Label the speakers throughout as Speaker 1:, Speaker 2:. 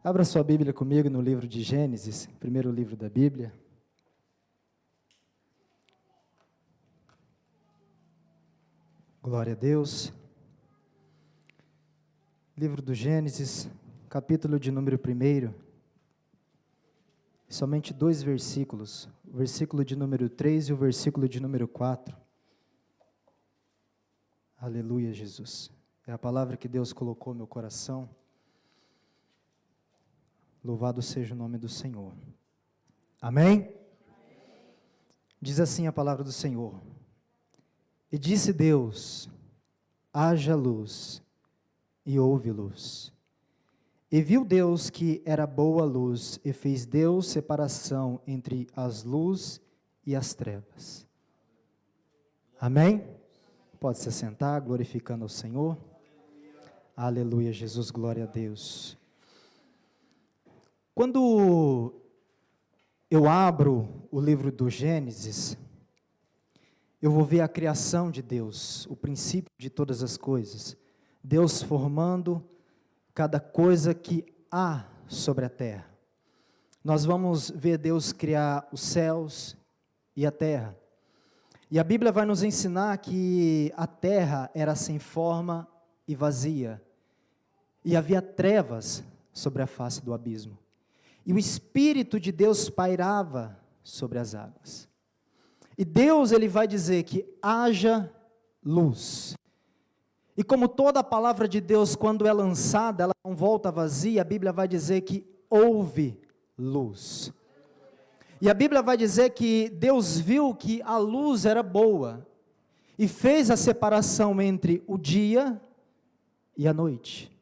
Speaker 1: Abra sua Bíblia comigo no livro de Gênesis, primeiro livro da Bíblia. Glória a Deus. Livro do Gênesis, capítulo de número 1. Somente 2 versículos, o versículo de número 3 e o versículo de número 4. Aleluia, Jesus. É a palavra que Deus colocou no meu coração. Louvado seja o nome do Senhor. Amém? Diz assim a palavra do Senhor. E disse Deus, haja luz, e houve luz. E viu Deus que era boa a luz, e fez Deus separação entre as luzes e as trevas. Amém? Pode se sentar, glorificando ao Senhor. Aleluia, Jesus, glória a Deus. Quando eu abro o livro do Gênesis, eu vou ver a criação de Deus, o princípio de todas as coisas. Deus formando cada coisa que há sobre a terra. Nós vamos ver Deus criar os céus e a terra. E a Bíblia vai nos ensinar que a terra era sem forma e vazia. E havia trevas sobre a face do abismo. E o Espírito de Deus pairava sobre as águas. E Deus, Ele vai dizer que haja luz. E como toda a palavra de Deus, quando é lançada, ela não volta vazia, a Bíblia vai dizer que houve luz. E a Bíblia vai dizer que Deus viu que a luz era boa, e fez a separação entre o dia e a noite.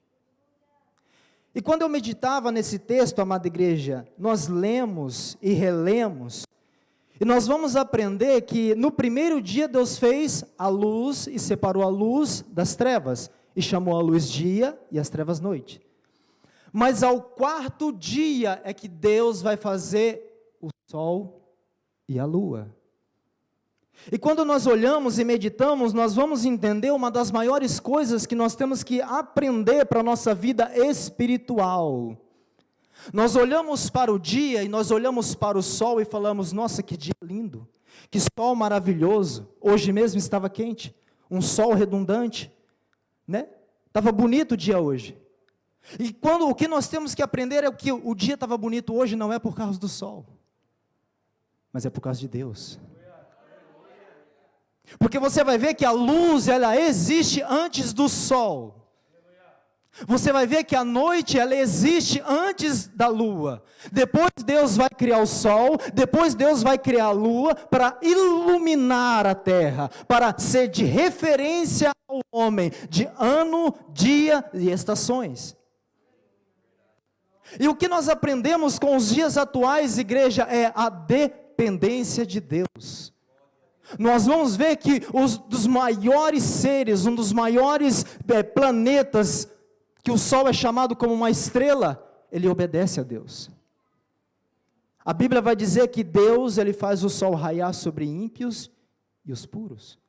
Speaker 1: E quando eu meditava nesse texto, amada igreja, nós lemos e relemos, e nós vamos aprender que no primeiro dia Deus fez a luz e separou a luz das trevas, e chamou a luz dia e as trevas noite. Mas ao quarto dia é que Deus vai fazer o sol e a lua. E quando nós olhamos e meditamos, nós vamos entender uma das maiores coisas que nós temos que aprender para a nossa vida espiritual. Nós olhamos para o dia e nós olhamos para o sol e falamos, nossa, que dia lindo, que sol maravilhoso, hoje mesmo estava quente, um sol redundante, né? Estava bonito o dia hoje. E o que nós temos que aprender é que o dia estava bonito hoje não é por causa do sol, mas é por causa de Deus. Porque você vai ver que a luz, ela existe antes do sol. Você vai ver que a noite, ela existe antes da lua. Depois Deus vai criar o sol, depois Deus vai criar a lua para iluminar a terra, para ser de referência ao homem, de ano, dia e estações. E o que nós aprendemos com os dias atuais, igreja, é a dependência de Deus. Nós vamos ver que dos maiores seres, um dos maiores planetas, que o Sol é chamado como uma estrela, ele obedece a Deus. A Bíblia vai dizer que Deus, Ele faz o sol raiar sobre ímpios e os puros.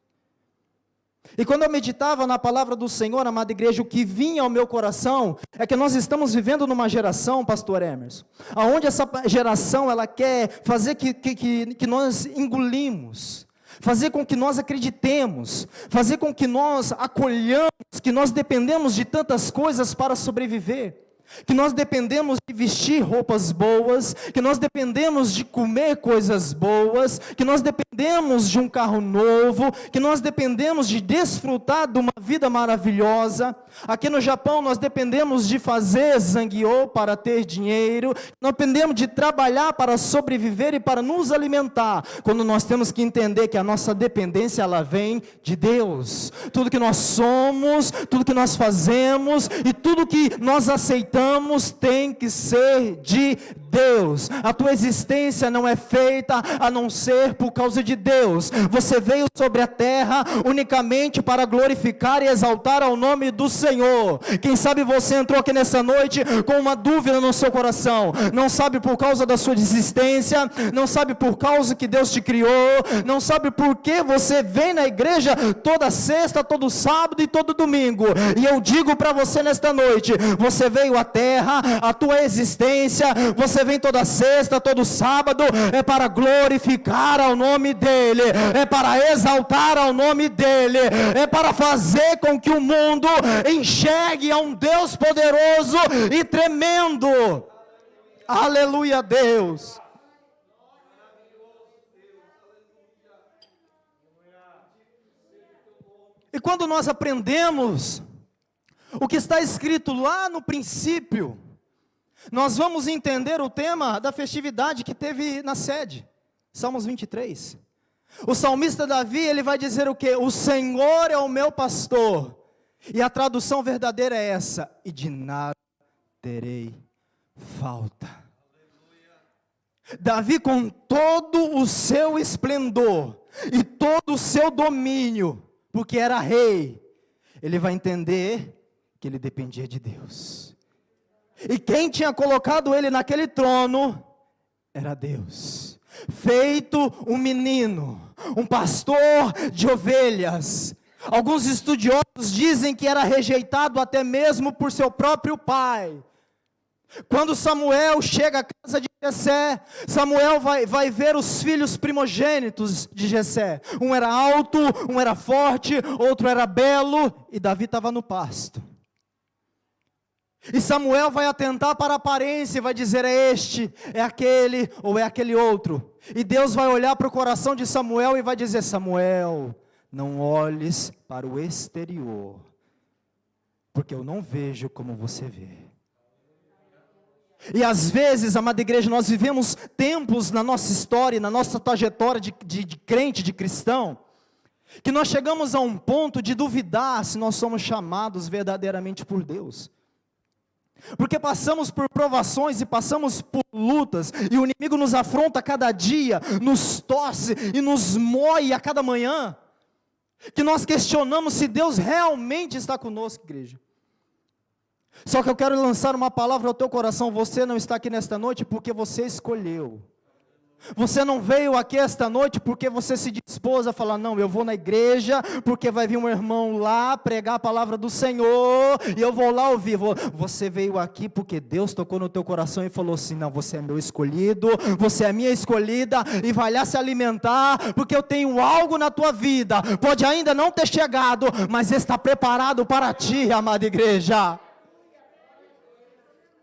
Speaker 1: E quando eu meditava na palavra do Senhor, amada igreja, o que vinha ao meu coração, é que nós estamos vivendo numa geração, pastor Emerson, onde essa geração, ela quer fazer que nós engolimos, fazer com que nós acreditemos, fazer com que nós acolhamos, que nós dependemos de tantas coisas para sobreviver, que nós dependemos de vestir roupas boas, que nós dependemos de comer coisas boas, que nós dependemos de um carro novo, que nós dependemos de desfrutar de uma vida maravilhosa. Aqui no Japão nós dependemos de fazer zangyo para ter dinheiro, nós dependemos de trabalhar para sobreviver e para nos alimentar, quando nós temos que entender que a nossa dependência, ela vem de Deus. Tudo que nós somos, tudo que nós fazemos e tudo que nós aceitamos tem que ser de Deus. A tua existência não é feita a não ser por causa de de Deus. Você veio sobre a terra unicamente para glorificar e exaltar ao nome do Senhor. Quem sabe você entrou aqui nessa noite com uma dúvida no seu coração, não sabe por causa da sua desistência, não sabe por causa que Deus te criou, não sabe por que você vem na igreja toda sexta, todo sábado e todo domingo. E eu digo para você nesta noite, você veio à terra, a tua existência, você vem toda sexta, todo sábado, é para glorificar ao nome dEle, é para exaltar ao nome dEle, é para fazer com que o mundo enxergue a um Deus poderoso e tremendo. Aleluia a Deus. E quando nós aprendemos o que está escrito lá no princípio, nós vamos entender o tema da festividade que teve na sede, Salmos 23. O salmista Davi, ele vai dizer o quê? O Senhor é o meu pastor, e a tradução verdadeira é essa: e de nada terei falta. Davi, com todo o seu esplendor e todo o seu domínio, porque era rei, ele vai entender que ele dependia de Deus. E quem tinha colocado ele naquele trono era Deus. Feito um menino, um pastor de ovelhas. Alguns estudiosos dizem que era rejeitado até mesmo por seu próprio pai. Quando Samuel chega à casa de Jessé, Samuel vai ver os filhos primogênitos de Jessé. Um era alto, um era forte, outro era belo, e Davi estava no pasto. E Samuel vai atentar para a aparência e vai dizer: é este, é aquele ou é aquele outro. E Deus vai olhar para o coração de Samuel e vai dizer: Samuel, não olhes para o exterior, porque eu não vejo como você vê. E às vezes, amada igreja, nós vivemos tempos na nossa história, na nossa trajetória de crente, de cristão, que nós chegamos a um ponto de duvidar se nós somos chamados verdadeiramente por Deus. Porque passamos por provações e passamos por lutas, e o inimigo nos afronta a cada dia, nos torce e nos moe a cada manhã, que nós questionamos se Deus realmente está conosco, igreja. Só que eu quero lançar uma palavra ao teu coração: você não está aqui nesta noite porque você escolheu. Você não veio aqui esta noite porque você se dispôs a falar: não, eu vou na igreja porque vai vir um irmão lá pregar a palavra do Senhor e eu vou lá ouvir. Você veio aqui porque Deus tocou no teu coração e falou assim: não, você é meu escolhido, você é minha escolhida, e vai lá se alimentar, porque eu tenho algo na tua vida. Pode ainda não ter chegado, mas está preparado para ti, amada igreja.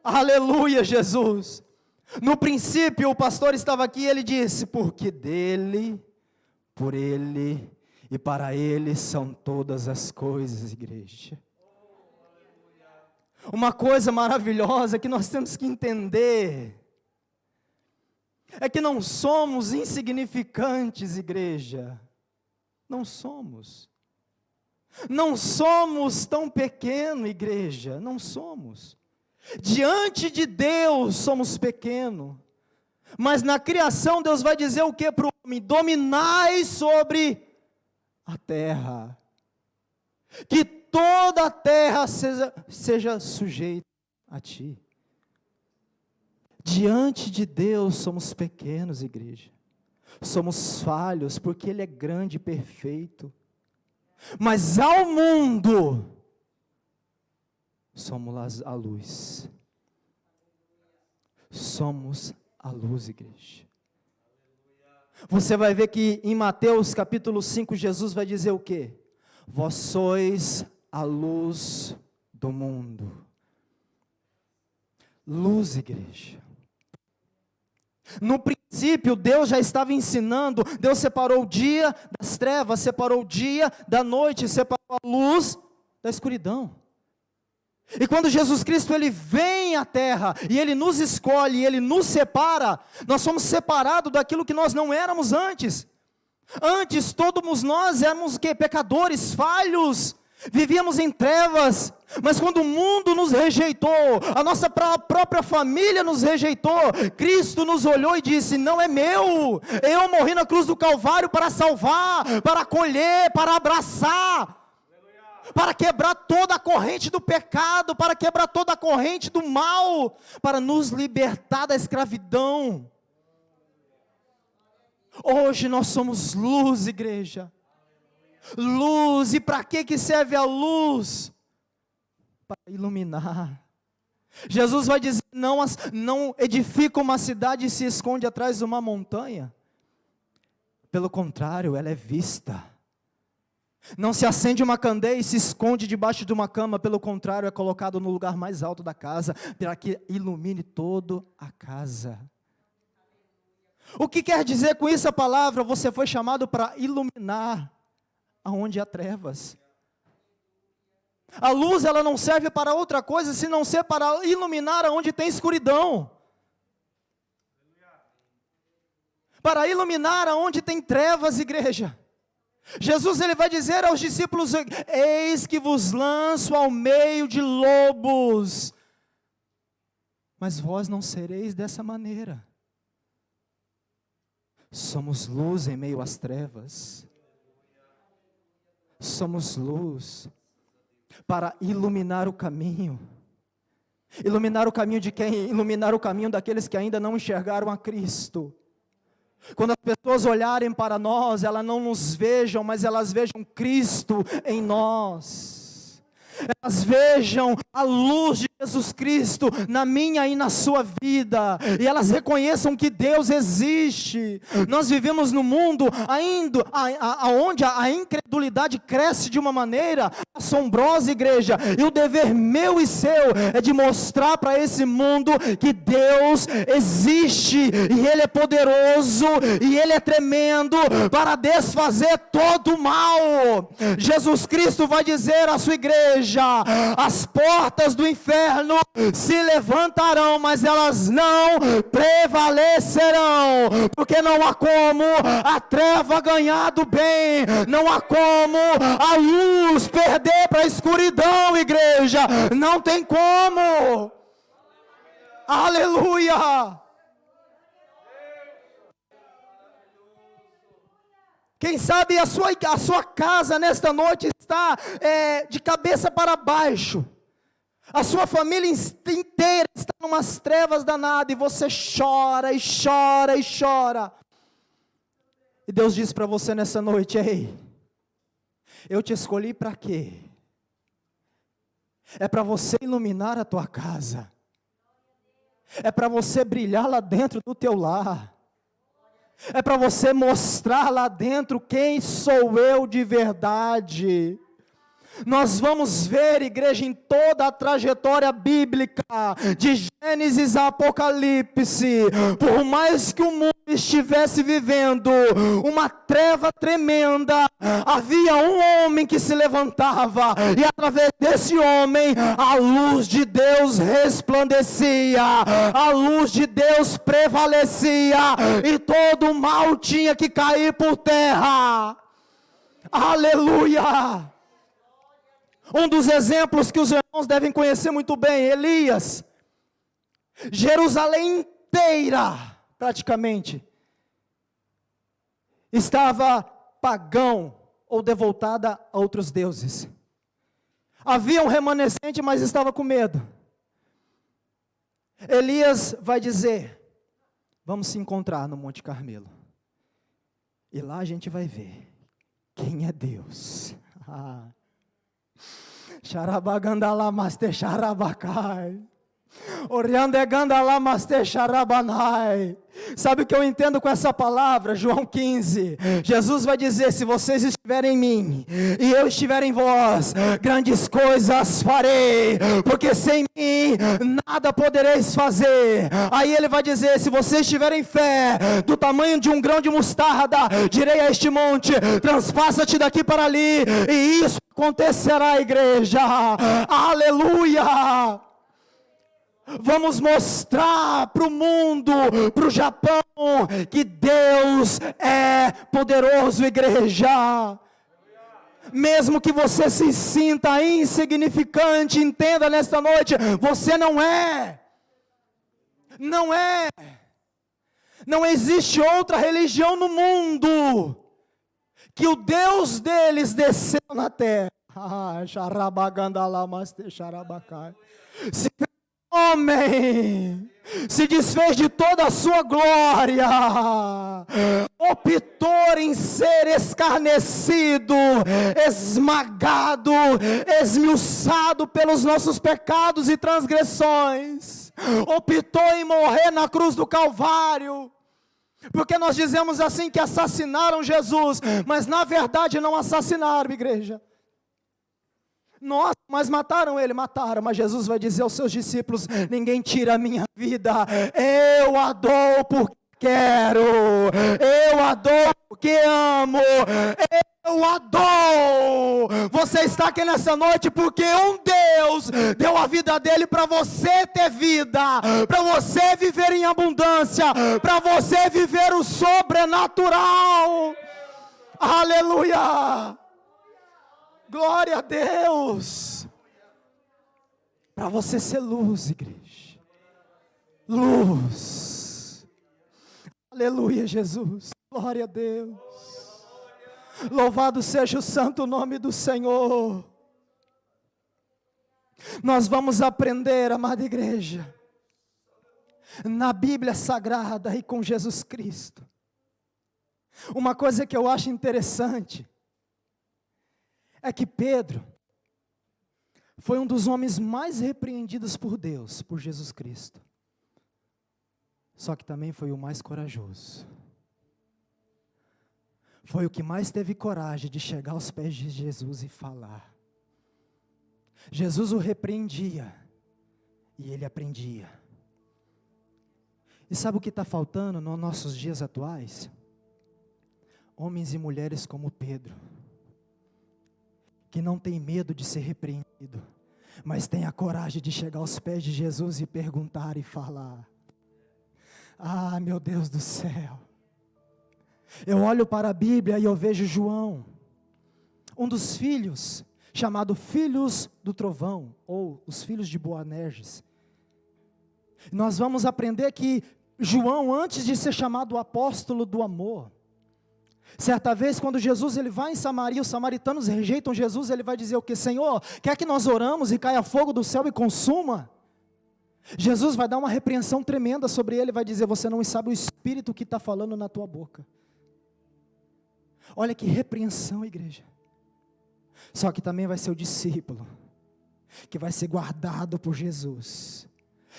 Speaker 1: Aleluia, Jesus. No princípio, o pastor estava aqui e ele disse: porque dele, por ele e para ele são todas as coisas, igreja. Uma coisa maravilhosa que nós temos que entender é que não somos insignificantes, igreja. Não somos. Não somos tão pequeno, igreja. Não somos. Diante de Deus somos pequenos, mas na criação Deus vai dizer o que para o homem? Dominai sobre a terra, que toda a terra seja sujeita a ti. Diante de Deus somos pequenos, igreja, somos falhos, porque Ele é grande e perfeito, mas ao mundo somos a luz. Somos a luz, igreja. Você vai ver que em Mateus capítulo 5, Jesus vai dizer o quê? Vós sois a luz do mundo. Luz, igreja. No princípio, Deus já estava ensinando. Deus separou o dia das trevas, separou o dia da noite, separou a luz da escuridão. E quando Jesus Cristo ele vem à terra, e Ele nos escolhe, e Ele nos separa, nós somos separados daquilo que nós não éramos antes. Antes todos nós éramos o quê? Pecadores, falhos, Vivíamos em trevas, mas quando o mundo nos rejeitou, a nossa própria família nos rejeitou, Cristo nos olhou e disse: não é meu, eu morri na cruz do Calvário para salvar, para acolher, para abraçar, para quebrar toda a corrente do pecado, para quebrar toda a corrente do mal, para nos libertar da escravidão. Hoje nós somos luz, igreja. Luz, e para que serve a luz? Para iluminar. Jesus vai dizer: não edifica uma cidade e se esconde atrás de uma montanha. Pelo contrário, ela é vista. Não se acende uma candeia e se esconde debaixo de uma cama. Pelo contrário, é colocado no lugar mais alto da casa, para que ilumine toda a casa. O que quer dizer com isso a palavra? Você foi chamado para iluminar aonde há trevas. A luz, ela não serve para outra coisa, senão ser para iluminar aonde tem escuridão. Para iluminar aonde tem trevas, igreja. Jesus, ele vai dizer aos discípulos: eis que vos lanço ao meio de lobos, mas vós não sereis dessa maneira. Somos luz em meio às trevas. Somos luz para iluminar o caminho. Iluminar o caminho de quem? Iluminar o caminho daqueles que ainda não enxergaram a Cristo. Quando as pessoas olharem para nós, elas não nos vejam, mas elas vejam Cristo em nós. Elas vejam a luz de Jesus Cristo na minha e na sua vida, e elas reconheçam que Deus existe. Nós vivemos num mundo ainda onde a incredulidade cresce de uma maneira assombrosa, igreja, e o dever meu e seu é de mostrar para esse mundo que Deus existe, e Ele é poderoso, e Ele é tremendo para desfazer todo o mal. Jesus Cristo vai dizer à sua igreja: as portas do inferno se levantarão, mas elas não prevalecerão, porque não há como a treva ganhar do bem, não há como a luz perder para a escuridão, igreja, não tem como. Aleluia! Quem sabe a sua casa nesta noite está de cabeça para baixo. A sua família inteira está em umas trevas danadas e você chora e chora e chora. E Deus diz para você nessa noite: ei, eu te escolhi para quê? É para você iluminar a tua casa. É para você brilhar lá dentro do teu lar. É para você mostrar lá dentro quem sou eu de verdade. Nós vamos ver, igreja, em toda a trajetória bíblica, de Gênesis a Apocalipse, por mais que o mundo estivesse vivendo uma treva tremenda, havia um homem que se levantava, e através desse homem, a luz de Deus resplandecia, a luz de Deus prevalecia, e todo o mal tinha que cair por terra. Aleluia! Um dos exemplos que os irmãos devem conhecer muito bem, Elias. Jerusalém inteira, praticamente, estava pagão ou devotada a outros deuses. Havia um remanescente, mas estava com medo. Elias vai dizer: vamos se encontrar no Monte Carmelo, e lá a gente vai ver quem é Deus. Xarabagandala master xarabacai. Oriandegandala master xarabanai. Sabe o que eu entendo com essa palavra? João 15. Jesus vai dizer: se vocês estiverem em mim e eu estiver em vós, grandes coisas farei, porque sem mim nada podereis fazer. Aí ele vai dizer: se vocês tiverem fé do tamanho de um grão de mostarda, direi a este monte: transpassa-te daqui para ali, e isso acontecerá, igreja. Aleluia! Vamos mostrar para o mundo, para o Japão, que Deus é poderoso, igreja. Mesmo que você se sinta insignificante, entenda nesta noite, você não é. Não é. Não existe outra religião no mundo que o Deus deles desceu na terra. Se fez homem, se desfez de toda a sua glória, optou em ser escarnecido, esmagado, esmiuçado pelos nossos pecados e transgressões, optou em morrer na cruz do Calvário. Porque nós dizemos assim que assassinaram Jesus, mas na verdade não assassinaram, igreja. Nossa, mas mataram ele, mataram, mas Jesus vai dizer aos seus discípulos: ninguém tira a minha vida, eu a dou porque quero, eu a dou porque amo, eu a dou. Você está aqui nessa noite porque um Deus deu a vida dele para você ter vida, para você viver em abundância, para você viver o sobrenatural. Aleluia! Glória a Deus, para você ser luz, igreja, luz, aleluia, Jesus, glória a Deus, louvado seja o santo nome do Senhor. Nós vamos aprender, amada igreja, na Bíblia Sagrada e com Jesus Cristo, uma coisa que eu acho interessante, é que Pedro foi um dos homens mais repreendidos por Deus, por Jesus Cristo. Só que também foi o mais corajoso. Foi o que mais teve coragem de chegar aos pés de Jesus e falar. Jesus o repreendia e ele aprendia. E sabe o que está faltando nos nossos dias atuais? Homens e mulheres como Pedro, que não tem medo de ser repreendido, mas tem a coragem de chegar aos pés de Jesus e perguntar e falar. Ah, meu Deus do céu, eu olho para a Bíblia e eu vejo João, um dos filhos, chamado Filhos do Trovão, ou os filhos de Boanerges. Nós vamos aprender que João, antes de ser chamado apóstolo do amor, certa vez, quando Jesus ele vai em Samaria, os samaritanos rejeitam Jesus, ele vai dizer o que? Senhor, quer que nós oramos e caia fogo do céu e consuma? Jesus vai dar uma repreensão tremenda sobre ele, vai dizer: você não sabe o Espírito que está falando na tua boca. Olha que repreensão, igreja. Só que também vai ser o discípulo, que vai ser guardado por Jesus,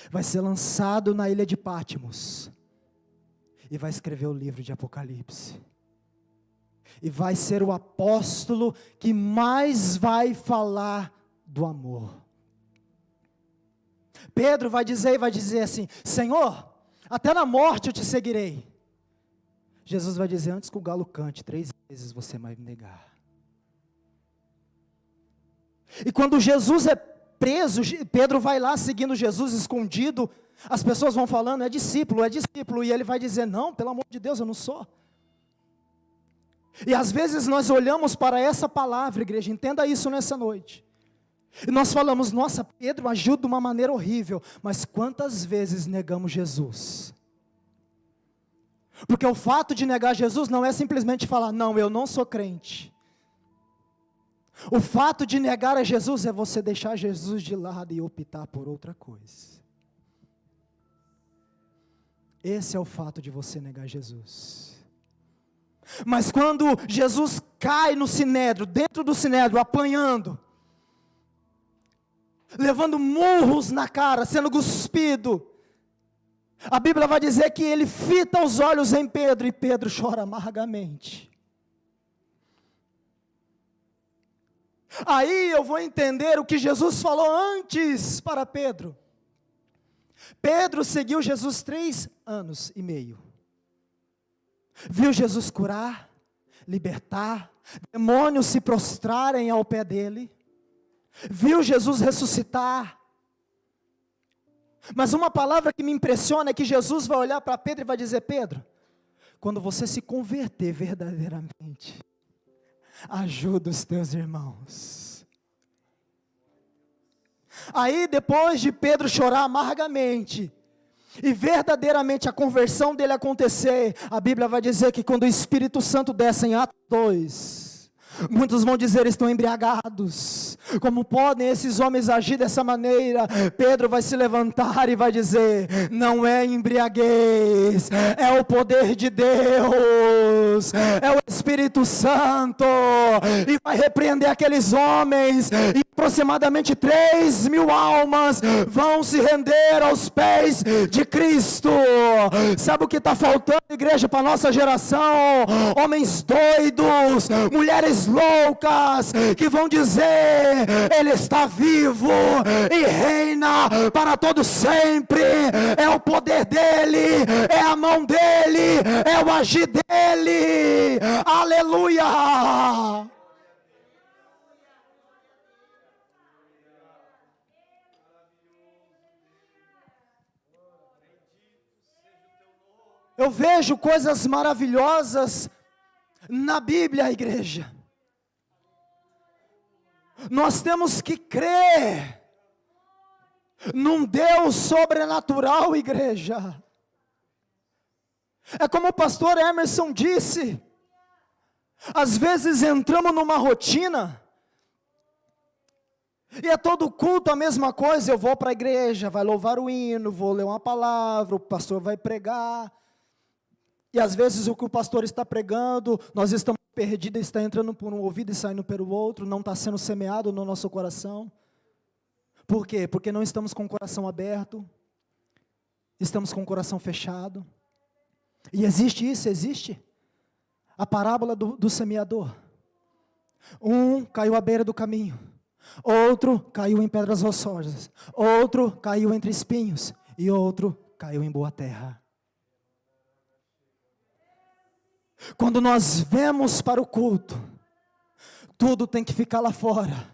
Speaker 1: vai ser lançado na ilha de Patmos, e vai escrever o livro de Apocalipse. E vai ser o apóstolo que mais vai falar do amor. Pedro vai dizer assim: Senhor, até na morte eu te seguirei. Jesus vai dizer: antes que o galo cante, 3 vezes você vai me negar. E quando Jesus é preso, Pedro vai lá seguindo Jesus escondido. As pessoas vão falando: é discípulo, e ele vai dizer: não, pelo amor de Deus, eu não sou. E às vezes nós olhamos para essa palavra, igreja, entenda isso nessa noite, e nós falamos: nossa, Pedro agiu de uma maneira horrível, mas quantas vezes negamos Jesus? Porque o fato de negar Jesus não é simplesmente falar: não, eu não sou crente. O fato de negar a Jesus é você deixar Jesus de lado e optar por outra coisa. Esse é o fato de você negar Jesus. Mas quando Jesus cai no sinédrio, dentro do sinédrio, apanhando, levando murros na cara, sendo cuspido, a Bíblia vai dizer que ele fita os olhos em Pedro, e Pedro chora amargamente. Aí eu vou entender o que Jesus falou antes para Pedro. Pedro seguiu Jesus 3 anos e meio. Viu Jesus curar, libertar, demônios se prostrarem ao pé dele. Viu Jesus ressuscitar. Mas uma palavra que me impressiona é que Jesus vai olhar para Pedro e vai dizer: Pedro, quando você se converter verdadeiramente, ajuda os teus irmãos. Aí depois de Pedro chorar amargamente, e verdadeiramente a conversão dele acontecer, a Bíblia vai dizer que quando o Espírito Santo desce em Atos 2, muitos vão dizer estão embriagados. Como podem esses homens agir dessa maneira? Pedro vai se levantar e vai dizer: não é embriaguez, é o poder de Deus, é o Espírito Santo, e vai repreender aqueles homens, e aproximadamente 3.000 almas vão se render aos pés de Cristo. Sabe o que está faltando, igreja, para a nossa geração? Homens doidos, mulheres loucas, que vão dizer: Ele está vivo e reina para todo sempre, é o poder dele, é a mão dele, é o agir dele, aleluia. Eu vejo coisas maravilhosas na Bíblia, igreja. Nós temos que crer num Deus sobrenatural, igreja. É como o pastor Emerson disse, às vezes entramos numa rotina, e é todo culto a mesma coisa. Eu vou para a igreja, vai louvar o hino, vou ler uma palavra, o pastor vai pregar, e às vezes o que o pastor está pregando, nós estamos perdidos, está entrando por um ouvido e saindo pelo outro, não está sendo semeado no nosso coração. Por quê? Porque não estamos com o coração aberto, estamos com o coração fechado. E existe isso, existe a parábola do semeador. Um caiu à beira do caminho, outro caiu em pedras rochosas, outro caiu entre espinhos, e outro caiu em boa terra. Quando nós vemos para o culto, tudo tem que ficar lá fora.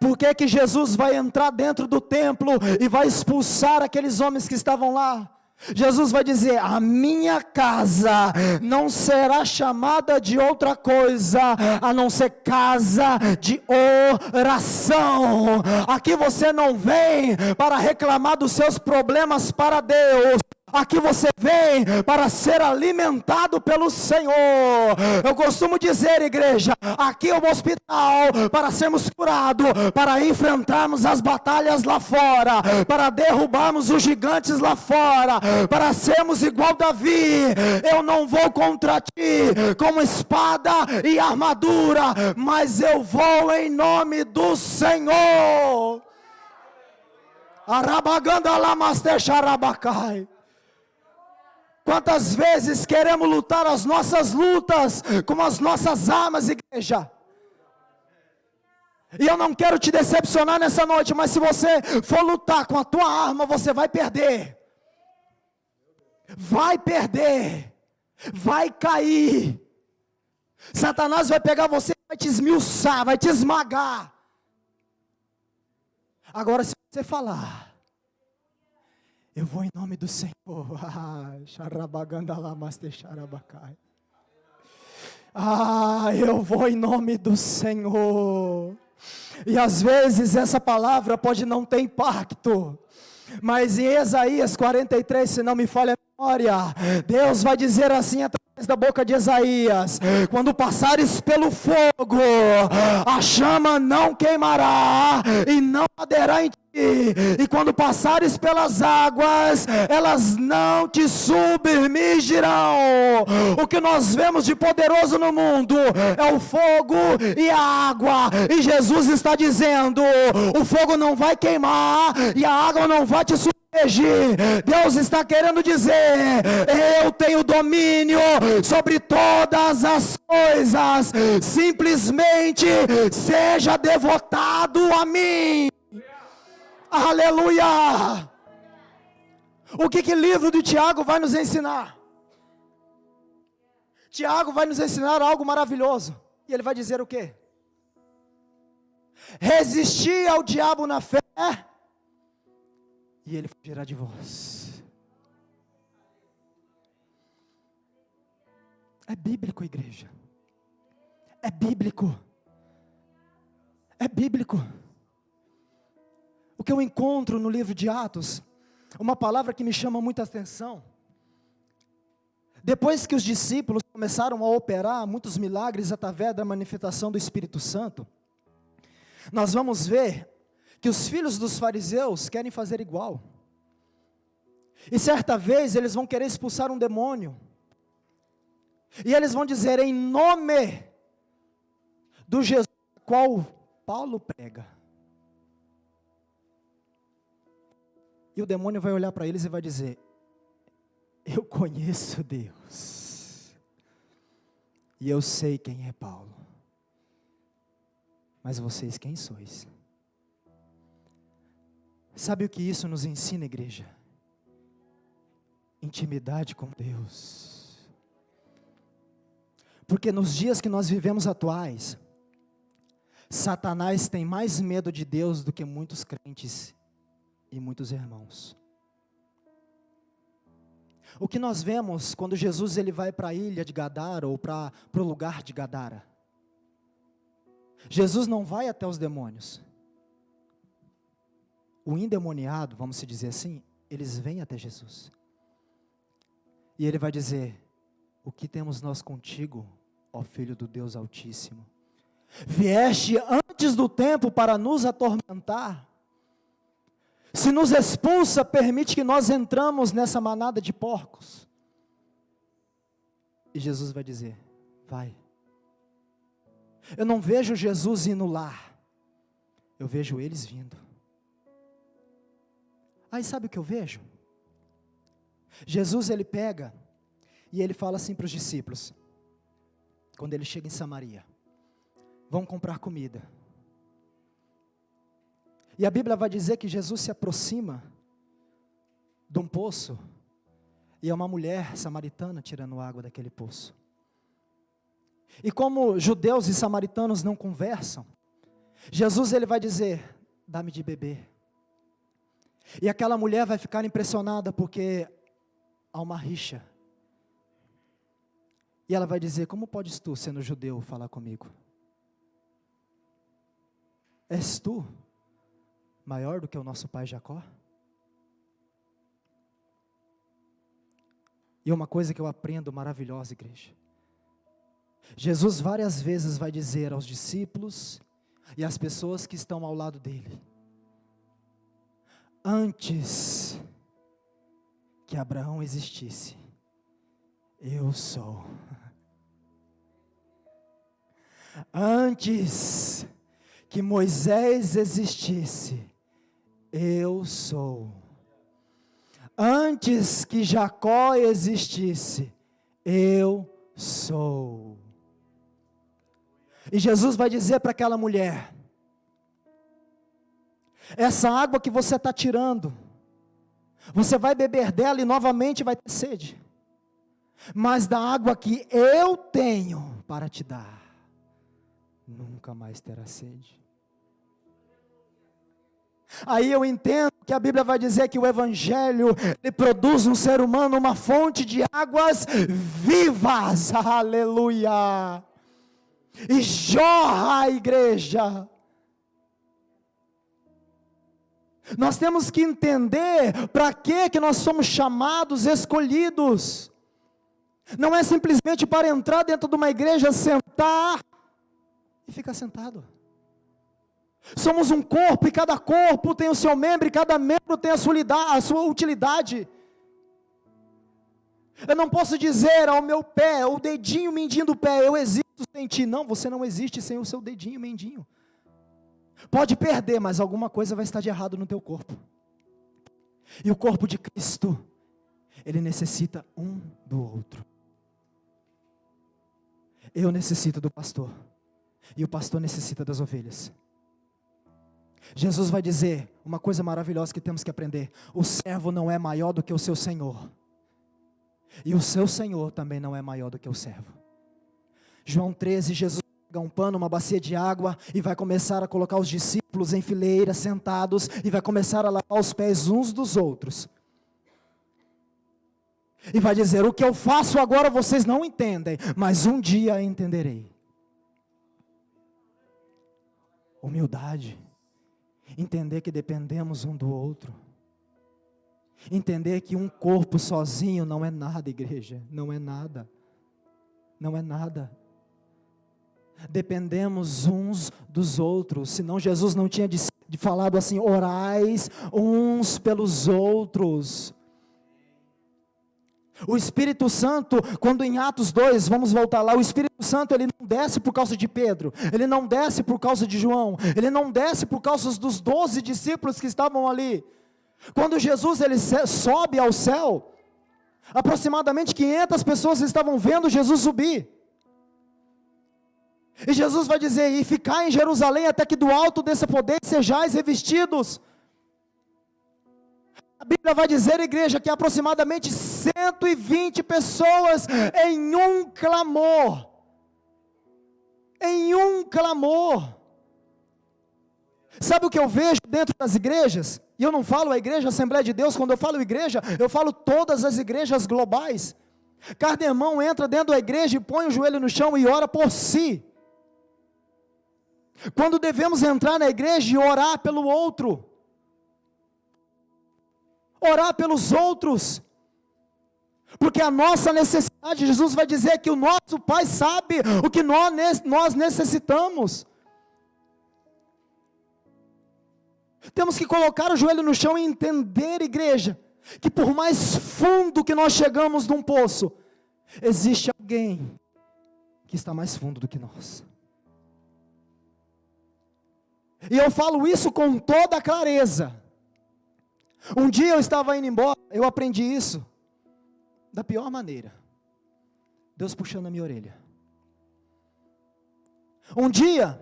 Speaker 1: Por que que Jesus vai entrar dentro do templo e vai expulsar aqueles homens que estavam lá? Jesus vai dizer: a minha casa não será chamada de outra coisa a não ser casa de oração. Aqui você não vem para reclamar dos seus problemas para Deus. Aqui você vem para ser alimentado pelo Senhor. Eu costumo dizer, igreja, aqui é o hospital para sermos curados, para enfrentarmos as batalhas lá fora, para derrubarmos os gigantes lá fora, para sermos igual Davi. Eu não vou contra ti com espada e armadura, mas eu vou em nome do Senhor. Arabaganda lamaste xarabacai. Quantas vezes queremos lutar as nossas lutas com as nossas armas, igreja? E eu não quero te decepcionar nessa noite, mas se você for lutar com a tua arma, você vai perder. Vai perder. Vai cair. Satanás vai pegar você, vai te esmiuçar, vai te esmagar. Agora, se você falar: eu vou em nome do Senhor. Eu vou em nome do Senhor. E às vezes essa palavra pode não ter impacto, mas em Isaías 43, se não me falha a memória, Deus vai dizer assim através da boca de Isaías: quando passares pelo fogo, a chama não queimará e não arderá em ti. E quando passares pelas águas, elas não te submergirão. O que nós vemos de poderoso no mundo é o fogo e a água. E Jesus está dizendo: o fogo não vai queimar e a água não vai te submergir. Deus está querendo dizer: eu tenho domínio sobre todas as coisas. Simplesmente seja devotado a mim. Aleluia! O que o livro de Tiago vai nos ensinar? Tiago vai nos ensinar algo maravilhoso. E ele vai dizer o quê? Resistir ao diabo na fé, e ele fugirá de vós. É bíblico, igreja. É bíblico. É bíblico. O que eu encontro no livro de Atos, uma palavra que me chama muita atenção. Depois que os discípulos começaram a operar muitos milagres através da manifestação do Espírito Santo, nós vamos ver que os filhos dos fariseus querem fazer igual. E certa vez eles vão querer expulsar um demônio. E eles vão dizer, em nome do Jesus qual Paulo prega. E o demônio vai olhar para eles e vai dizer, eu conheço Deus. E eu sei quem é Paulo. Mas vocês quem sois? Sabe o que isso nos ensina, igreja? Intimidade com Deus. Porque nos dias que nós vivemos atuais, Satanás tem mais medo de Deus do que muitos crentes e muitos irmãos. O que nós vemos quando Jesus ele vai para a ilha de Gadara ou para o lugar de Gadara? Jesus não vai até os demônios. O endemoniado, vamos se dizer assim, eles vêm até Jesus. E ele vai dizer, o que temos nós contigo, ó Filho do Deus Altíssimo? Vieste antes do tempo para nos atormentar. Se nos expulsa, permite que nós entramos nessa manada de porcos. E Jesus vai dizer, vai. Eu não vejo Jesus indo lá, eu vejo eles vindo. Aí sabe o que eu vejo? Jesus ele pega e ele fala assim para os discípulos, quando ele chega em Samaria, vão comprar comida. E a Bíblia vai dizer que Jesus se aproxima de um poço, e é uma mulher samaritana tirando água daquele poço. E como judeus e samaritanos não conversam, Jesus ele vai dizer, dá-me de beber. E aquela mulher vai ficar impressionada porque há uma rixa. E ela vai dizer, como podes tu, sendo judeu, falar comigo? És tu maior do que o nosso pai Jacó? E uma coisa que eu aprendo maravilhosa, igreja. Jesus várias vezes vai dizer aos discípulos e às pessoas que estão ao lado dele, antes que Abraão existisse, eu sou. Antes que Moisés existisse, eu sou. Antes que Jacó existisse, eu sou. E Jesus vai dizer para aquela mulher, essa água que você está tirando, você vai beber dela e novamente vai ter sede. Mas da água que eu tenho para te dar, nunca mais terá sede. Aí eu entendo que a Bíblia vai dizer que o Evangelho, ele produz no ser humano uma fonte de águas vivas, aleluia, e jorra a igreja. Nós temos que entender para que nós somos chamados, escolhidos. Não é simplesmente para entrar dentro de uma igreja, sentar e ficar sentado. Somos um corpo e cada corpo tem o seu membro e cada membro tem a sua utilidade. Eu não posso dizer ao meu pé, o dedinho mindinho do pé, eu existo sem ti. Não, você não existe sem o seu dedinho mindinho. Pode perder, mas alguma coisa vai estar de errado no teu corpo. E o corpo de Cristo, ele necessita um do outro. Eu necessito do pastor, e o pastor necessita das ovelhas. Jesus vai dizer uma coisa maravilhosa que temos que aprender: o servo não é maior do que o seu senhor, e o seu senhor também não é maior do que o servo. João 13, Jesus pega um pano, uma bacia de água, e vai começar a colocar os discípulos em fileira, sentados, e vai começar a lavar os pés uns dos outros. E vai dizer, o que eu faço agora vocês não entendem, mas um dia entenderei. Humildade. Entender que dependemos um do outro. Entender que um corpo sozinho não é nada, igreja. Não é nada. Não é nada. Dependemos uns dos outros. Senão Jesus não tinha falado assim: orais uns pelos outros. O Espírito Santo, quando em Atos 2, vamos voltar lá, o Espírito Santo, ele não desce por causa de Pedro, ele não desce por causa de João, ele não desce por causa dos 12 discípulos que estavam ali. Quando Jesus ele sobe ao céu, aproximadamente 500 pessoas estavam vendo Jesus subir. E Jesus vai dizer: e ficai em Jerusalém até que do alto desse poder sejais revestidos. A Bíblia vai dizer, igreja, que aproximadamente 120 pessoas em um clamor. Em um clamor. Sabe o que eu vejo dentro das igrejas? E eu não falo a igreja Assembleia de Deus, quando eu falo igreja, eu falo todas as igrejas globais. Cada irmão entra dentro da igreja e põe o joelho no chão e ora por si. Quando devemos entrar na igreja e orar pelo outro. Orar pelos outros, porque a nossa necessidade, Jesus vai dizer que o nosso Pai sabe o que nós necessitamos. Temos que colocar o joelho no chão e entender, igreja, que por mais fundo que nós chegamos num poço, existe alguém que está mais fundo do que nós. E eu falo isso com toda a clareza. Um dia eu estava indo embora, eu aprendi isso da pior maneira. Deus puxando a minha orelha. Um dia,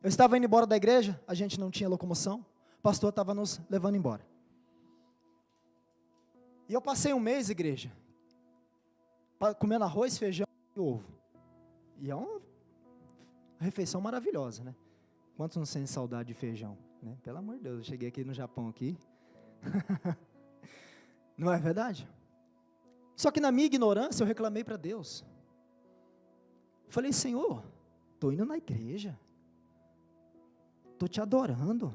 Speaker 1: eu estava indo embora da igreja, a gente não tinha locomoção, o pastor estava nos levando embora. E eu passei um mês, igreja, comendo arroz, feijão e ovo. E é uma refeição maravilhosa, né? Quantos não sentem saudade de feijão? Né? Pelo amor de Deus, eu cheguei aqui no Japão aqui. Não é verdade? Só que na minha ignorância eu reclamei para Deus. Falei: Senhor, estou indo na igreja, estou te adorando,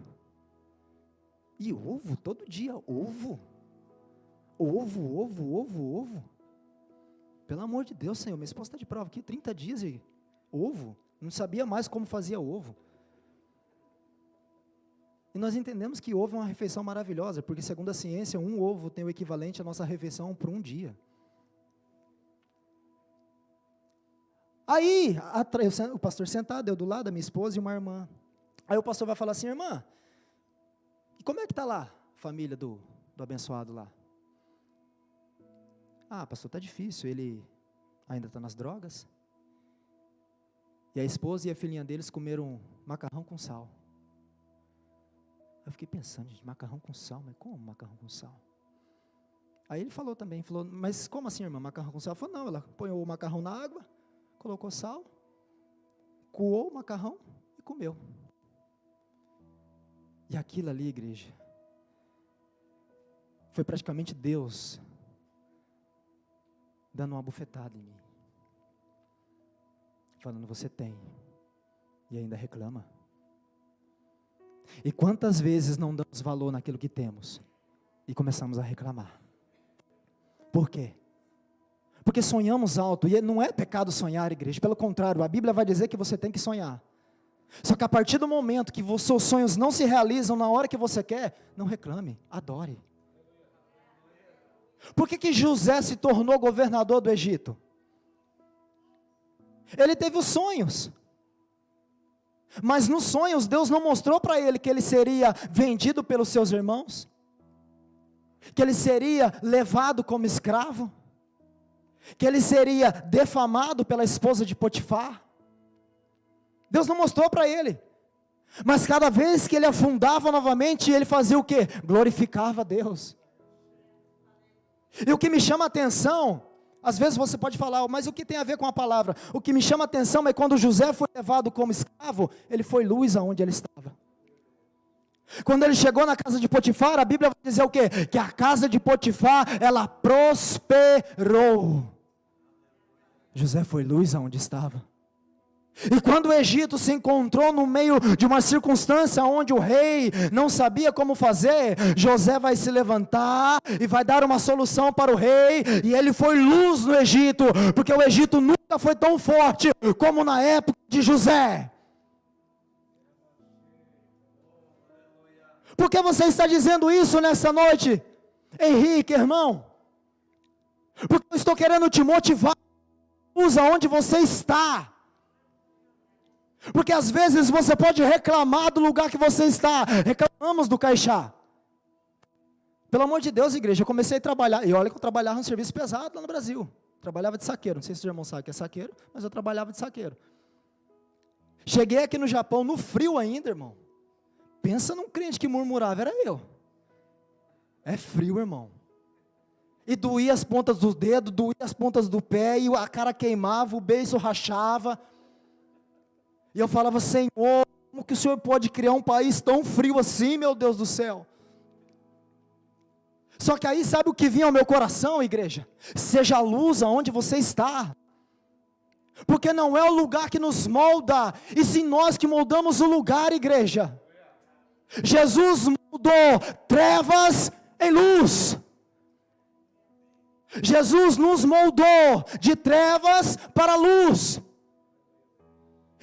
Speaker 1: e ovo, todo dia, ovo, pelo amor de Deus, Senhor, minha esposa está de prova aqui, 30 dias de ovo, não sabia mais como fazia ovo. E nós entendemos que ovo é uma refeição maravilhosa, porque segundo a ciência, um ovo tem o equivalente à nossa refeição por um dia. Aí, o pastor sentado, eu do lado, a minha esposa e uma irmã. Aí o pastor vai falar assim: irmã, e como é que está lá a família do abençoado lá? Ah, pastor, está difícil, ele ainda está nas drogas. E a esposa e a filhinha deles comeram macarrão com sal. Eu fiquei pensando: gente, macarrão com sal, mas como macarrão com sal? Aí ele falou também, mas como assim, irmã, macarrão com sal? Ela falou: não, ela põe o macarrão na água, colocou sal, coou o macarrão e comeu. E aquilo ali, igreja, foi praticamente Deus dando uma bufetada em mim, falando: você tem, e ainda reclama. E quantas vezes não damos valor naquilo que temos e começamos a reclamar? Por quê? Porque sonhamos alto, e não é pecado sonhar, igreja, pelo contrário, a Bíblia vai dizer que você tem que sonhar. Só que a partir do momento que os seus sonhos não se realizam na hora que você quer, não reclame, adore. Por que José se tornou governador do Egito? Ele teve os sonhos. Mas nos sonhos Deus não mostrou para ele que ele seria vendido pelos seus irmãos, que ele seria levado como escravo, que ele seria defamado pela esposa de Potifar. Deus não mostrou para ele. Mas cada vez que ele afundava novamente, ele fazia o quê? Glorificava a Deus. E o que me chama a atenção, às vezes você pode falar: mas o que tem a ver com a palavra? O que me chama a atenção é quando José foi levado como escravo, ele foi luz aonde ele estava. Quando ele chegou na casa de Potifar, a Bíblia vai dizer o quê? Que a casa de Potifar, ela prosperou. José foi luz aonde estava. E quando o Egito se encontrou no meio de uma circunstância onde o rei não sabia como fazer, José vai se levantar e vai dar uma solução para o rei, e ele foi luz no Egito, porque o Egito nunca foi tão forte como na época de José. Por que você está dizendo isso nessa noite, Henrique, irmão? Porque eu estou querendo te motivar, usa onde você está. Porque às vezes você pode reclamar do lugar que você está. Reclamamos do Caixá. Pelo amor de Deus, igreja, eu comecei a trabalhar, e olha que eu trabalhava no serviço pesado lá no Brasil. Trabalhava de saqueiro, não sei se o irmão sabe o que é saqueiro, mas eu trabalhava de saqueiro. Cheguei aqui no Japão, no frio ainda, irmão. Pensa num crente que murmurava, era eu. É frio, irmão. E doía as pontas dos dedos, doía as pontas do pé, e a cara queimava, o beiço rachava. E eu falava, Senhor, como que o Senhor pode criar um país tão frio assim, meu Deus do céu? Só que aí sabe o que vinha ao meu coração, igreja? Seja luz aonde você está. Porque não é o lugar que nos molda, e sim nós que moldamos o lugar, igreja. Jesus moldou trevas em luz. Jesus nos moldou de trevas para a luz.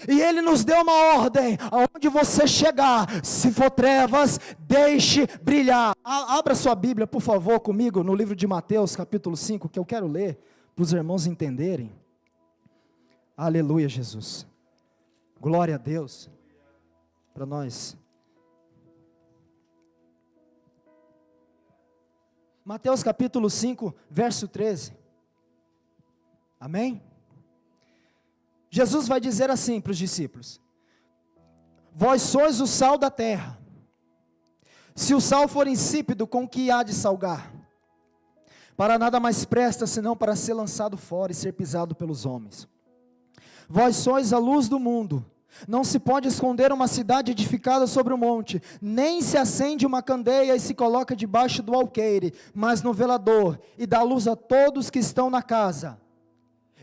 Speaker 1: E Ele nos deu uma ordem, aonde você chegar, se for trevas, deixe brilhar. Abra sua Bíblia, por favor, comigo, no livro de Mateus, capítulo 5, que eu quero ler, para os irmãos entenderem. Aleluia, Jesus. Glória a Deus, para nós. Mateus capítulo 5, verso 13. Amém? Jesus vai dizer assim para os discípulos: vós sois o sal da terra. Se o sal for insípido, com que há de salgar? Para nada mais presta, senão para ser lançado fora e ser pisado pelos homens. Vós sois a luz do mundo. Não se pode esconder uma cidade edificada sobre um monte, nem se acende uma candeia e se coloca debaixo do alqueire, mas no velador, e dá luz a todos que estão na casa.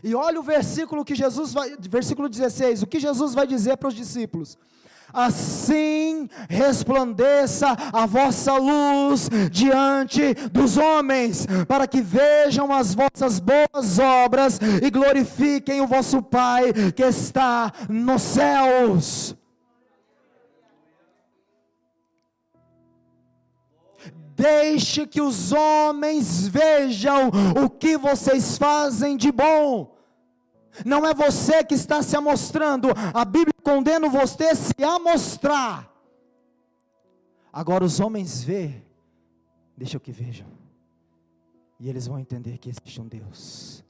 Speaker 1: E olha o versículo que Jesus vai, versículo 16, o que Jesus vai dizer para os discípulos: assim resplandeça a vossa luz diante dos homens, para que vejam as vossas boas obras e glorifiquem o vosso Pai que está nos céus. Deixe que os homens vejam o que vocês fazem de bom. Não é você que está se amostrando, a Bíblia condena você a se amostrar. Agora os homens vê, deixa que vejam, e eles vão entender que existe um Deus.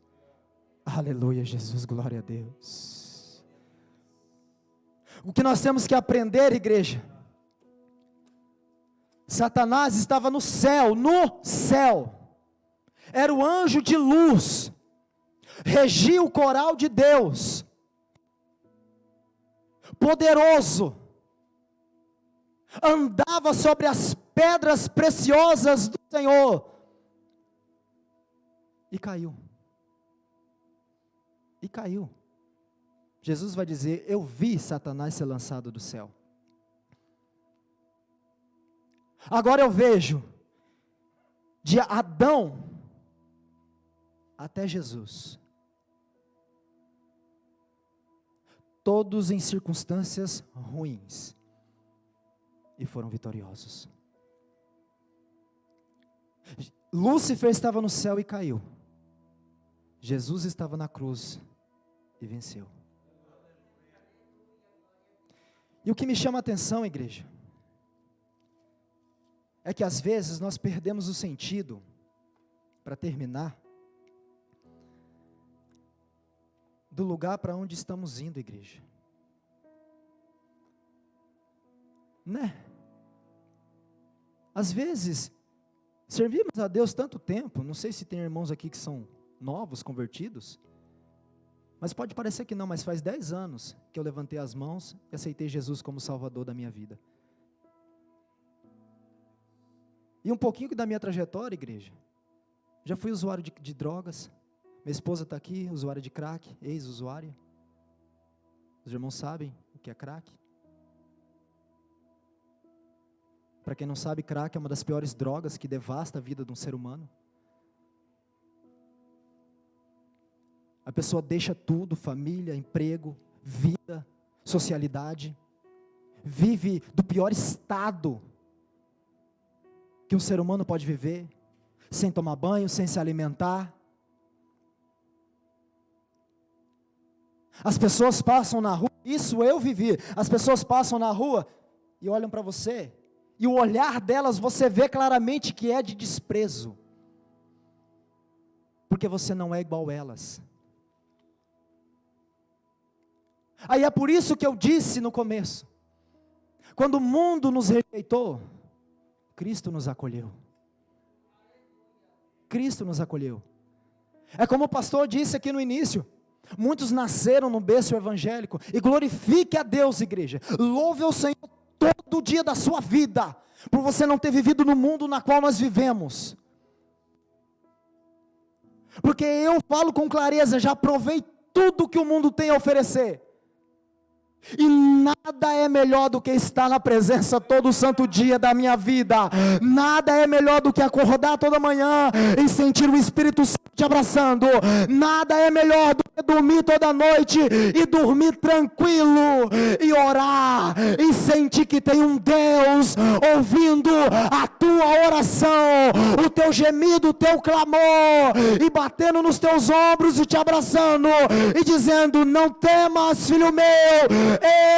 Speaker 1: Aleluia, Jesus, glória a Deus. O que nós temos que aprender, igreja? Satanás estava no céu, era o anjo de luz, regia o coral de Deus, poderoso, andava sobre as pedras preciosas do Senhor, e caiu. Jesus vai dizer: eu vi Satanás ser lançado do céu. Agora eu vejo, de Adão até Jesus, todos em circunstâncias ruins, e foram vitoriosos. Lúcifer estava no céu e caiu. Jesus estava na cruz e venceu. E o que me chama a atenção, igreja, é que às vezes nós perdemos o sentido, para terminar, do lugar para onde estamos indo, igreja. Né? Às vezes, servimos a Deus tanto tempo, não sei se tem irmãos aqui que são novos, convertidos, mas pode parecer que não, mas faz 10 anos que eu levantei as mãos e aceitei Jesus como Salvador da minha vida. E um pouquinho da minha trajetória, igreja, já fui usuário de drogas, minha esposa está aqui, usuária de crack, ex-usuária. Os irmãos sabem o que é crack? Para quem não sabe, crack é uma das piores drogas que devasta a vida de um ser humano. A pessoa deixa tudo, família, emprego, vida, socialidade, vive do pior estado que um ser humano pode viver, sem tomar banho, sem se alimentar. As pessoas passam na rua, isso eu vivi, as pessoas passam na rua e olham para você, e o olhar delas você vê claramente que é de desprezo, porque você não é igual a elas. Aí é por isso que eu disse no começo, quando o mundo nos rejeitou, Cristo nos acolheu. Cristo nos acolheu. É como o pastor disse aqui no início, muitos nasceram no berço evangélico, e glorifique a Deus, igreja, louve ao Senhor todo dia da sua vida, por você não ter vivido no mundo na qual nós vivemos, porque eu falo com clareza, já provei tudo que o mundo tem a oferecer, e nada é melhor do que estar na presença todo santo dia da minha vida, nada é melhor do que acordar toda manhã e sentir o Espírito Santo te abraçando, nada é melhor do que dormir toda noite e dormir tranquilo, e orar, e sentir que tem um Deus ouvindo a tua oração, o teu gemido, o teu clamor, e batendo nos teus ombros e te abraçando, e dizendo, não temas filho meu,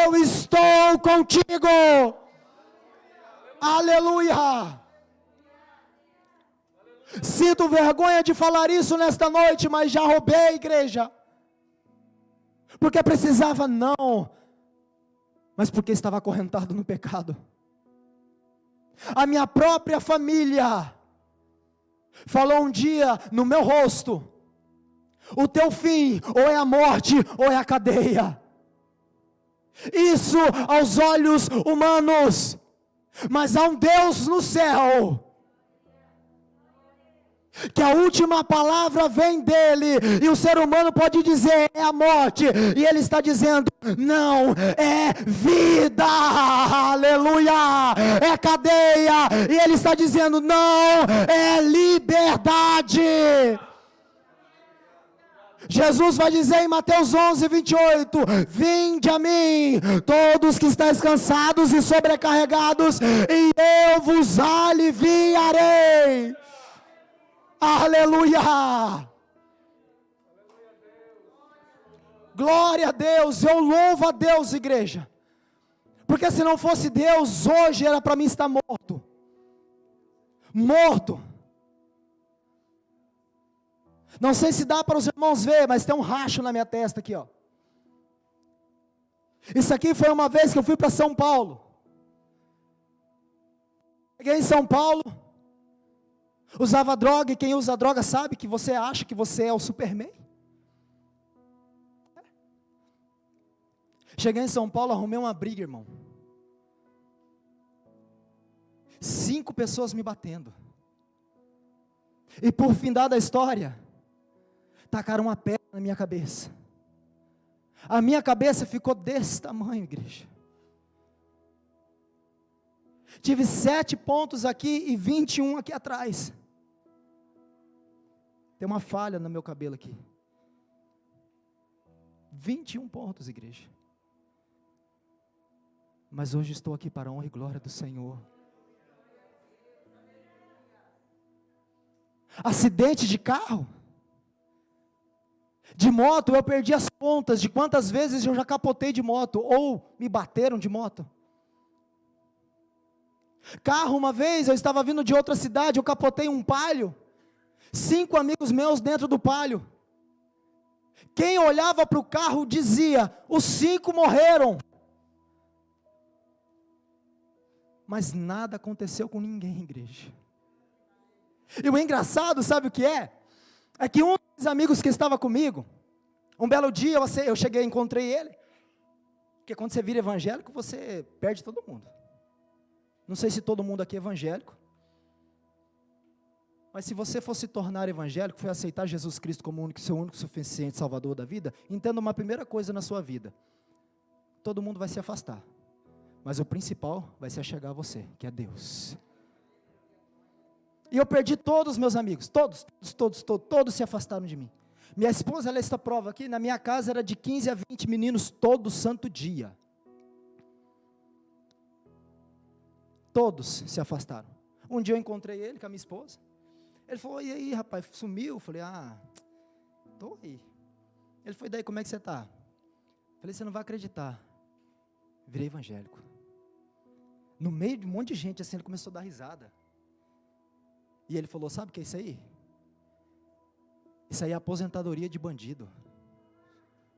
Speaker 1: eu estou contigo. Aleluia. Sinto vergonha de falar isso nesta noite, mas já roubei, igreja, porque precisava não, mas porque estava acorrentado no pecado. A minha própria família falou um dia no meu rosto, o teu fim ou é a morte ou é a cadeia. Isso aos olhos humanos, mas há um Deus no céu, que a última palavra vem dele, e o ser humano pode dizer é a morte, e ele está dizendo, não, é vida, aleluia, é cadeia, e ele está dizendo, não, é liberdade. Jesus vai dizer em Mateus 11, 28, vinde a mim, todos que estáis cansados e sobrecarregados, e eu vos aliviarei. Aleluia! Glória a Deus, eu louvo a Deus, igreja, porque se não fosse Deus, hoje era para mim estar morto, não sei se dá para os irmãos ver, mas tem um racho na minha testa aqui, ó. Isso aqui foi uma vez que eu fui para São Paulo, cheguei em São Paulo, usava droga, e quem usa droga sabe que você acha que você é o Superman. Cheguei em São Paulo, arrumei uma briga, irmão, 5 pessoas me batendo, e por fim da história, tacaram uma pedra na minha cabeça, a minha cabeça ficou desse tamanho, igreja, tive 7 pontos aqui e 21 aqui atrás, tem uma falha no meu cabelo aqui, 21 pontos, igreja, mas hoje estou aqui para a honra e glória do Senhor. Acidente de carro, de moto, eu perdi as contas de quantas vezes eu já capotei de moto, ou me bateram de moto. Carro, uma vez, eu estava vindo de outra cidade, eu capotei um Palio, 5 amigos meus dentro do Palio, quem olhava para o carro dizia, os 5 morreram, mas nada aconteceu com ninguém, igreja. E o engraçado, sabe o que é? É que um dos amigos que estava comigo, um belo dia eu cheguei, encontrei ele, porque quando você vira evangélico, você perde todo mundo. Não sei se todo mundo aqui é evangélico, mas se você for se tornar evangélico, foi aceitar Jesus Cristo como seu único suficiente Salvador da vida, entenda uma primeira coisa na sua vida, todo mundo vai se afastar, mas o principal vai se achegar a você, que é Deus. E eu perdi todos os meus amigos, todos se afastaram de mim. Minha esposa, ela está prova aqui, na minha casa era de 15 a 20 meninos todo santo dia. Todos se afastaram. Um dia eu encontrei ele com a minha esposa. Ele falou, e aí rapaz, sumiu? Eu falei, estou aí. Ele foi, daí como é que você está? Eu falei, você não vai acreditar. Virei evangélico. No meio de um monte de gente assim, ele começou a dar risada. E ele falou, sabe o que é isso aí? Isso aí é aposentadoria de bandido.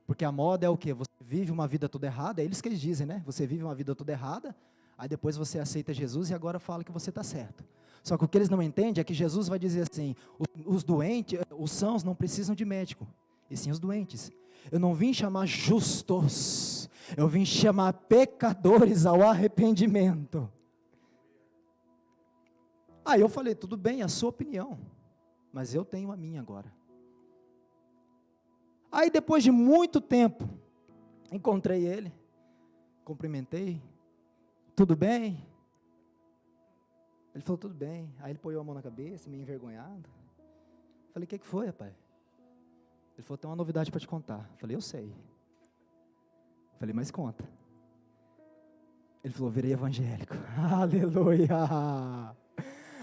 Speaker 1: Porque a moda é o quê? Você vive uma vida toda errada, é eles que eles dizem, né? Você vive uma vida toda errada, aí depois você aceita Jesus e agora fala que você está certo. Só que o que eles não entendem é que Jesus vai dizer assim, os doentes, os sãos não precisam de médico, e sim os doentes. Eu não vim chamar justos, eu vim chamar pecadores ao arrependimento. Aí eu falei, tudo bem, é a sua opinião, mas eu tenho a minha agora. Aí depois de muito tempo, encontrei ele, cumprimentei, tudo bem? Ele falou, tudo bem. Aí ele pôs a mão na cabeça, meio envergonhado. Falei, o que foi, rapaz? Ele falou, tem uma novidade para te contar. Falei, eu sei. Falei, mas conta. Ele falou, virei evangélico. Aleluia!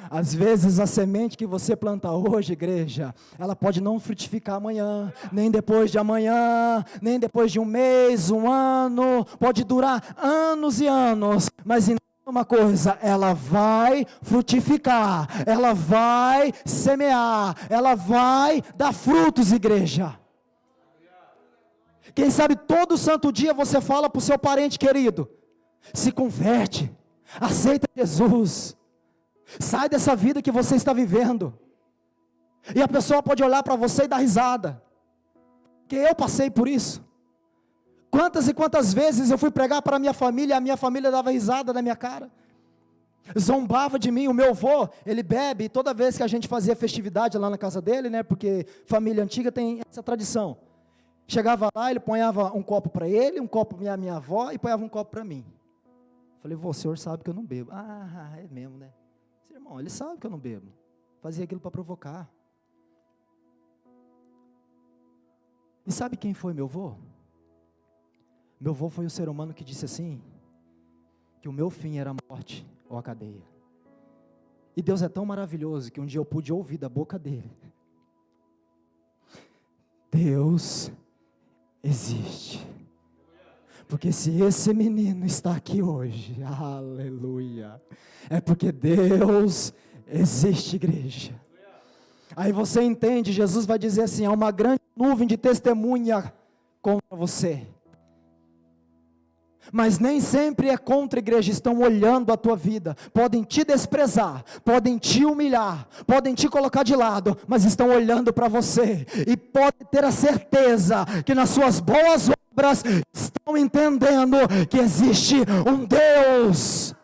Speaker 1: Às vezes a semente que você planta hoje, igreja, ela pode não frutificar amanhã, nem depois de amanhã, nem depois de um mês, um ano, pode durar anos e anos, mas uma coisa, ela vai frutificar, ela vai semear, ela vai dar frutos, igreja. Quem sabe todo santo dia você fala para o seu parente querido, se converte, aceita Jesus, sai dessa vida que você está vivendo, e a pessoa pode olhar para você e dar risada, porque eu passei por isso. Quantas e quantas vezes eu fui pregar para a minha família dava risada na minha cara, zombava de mim. O meu avô, ele bebe, e toda vez que a gente fazia festividade lá na casa dele, né, porque família antiga tem essa tradição, chegava lá, ele ponhava um copo para ele, um copo para minha avó, e ponhava um copo para mim. Falei, o senhor sabe que eu não bebo. É mesmo, né? Irmão, ele sabe que eu não bebo, fazia aquilo para provocar. E sabe quem foi meu avô? Meu avô foi o ser humano que disse assim, que o meu fim era a morte ou a cadeia. E Deus é tão maravilhoso, que um dia eu pude ouvir da boca dele, Deus existe. Porque se esse menino está aqui hoje, aleluia, é porque Deus existe, igreja. Aí você entende, Jesus vai dizer assim, há uma grande nuvem de testemunha contra você. Mas nem sempre é contra, igreja. Estão olhando a tua vida, podem te desprezar, podem te humilhar, podem te colocar de lado, mas estão olhando para você, e pode ter a certeza, que nas suas boas obras, estão entendendo, que existe um Deus,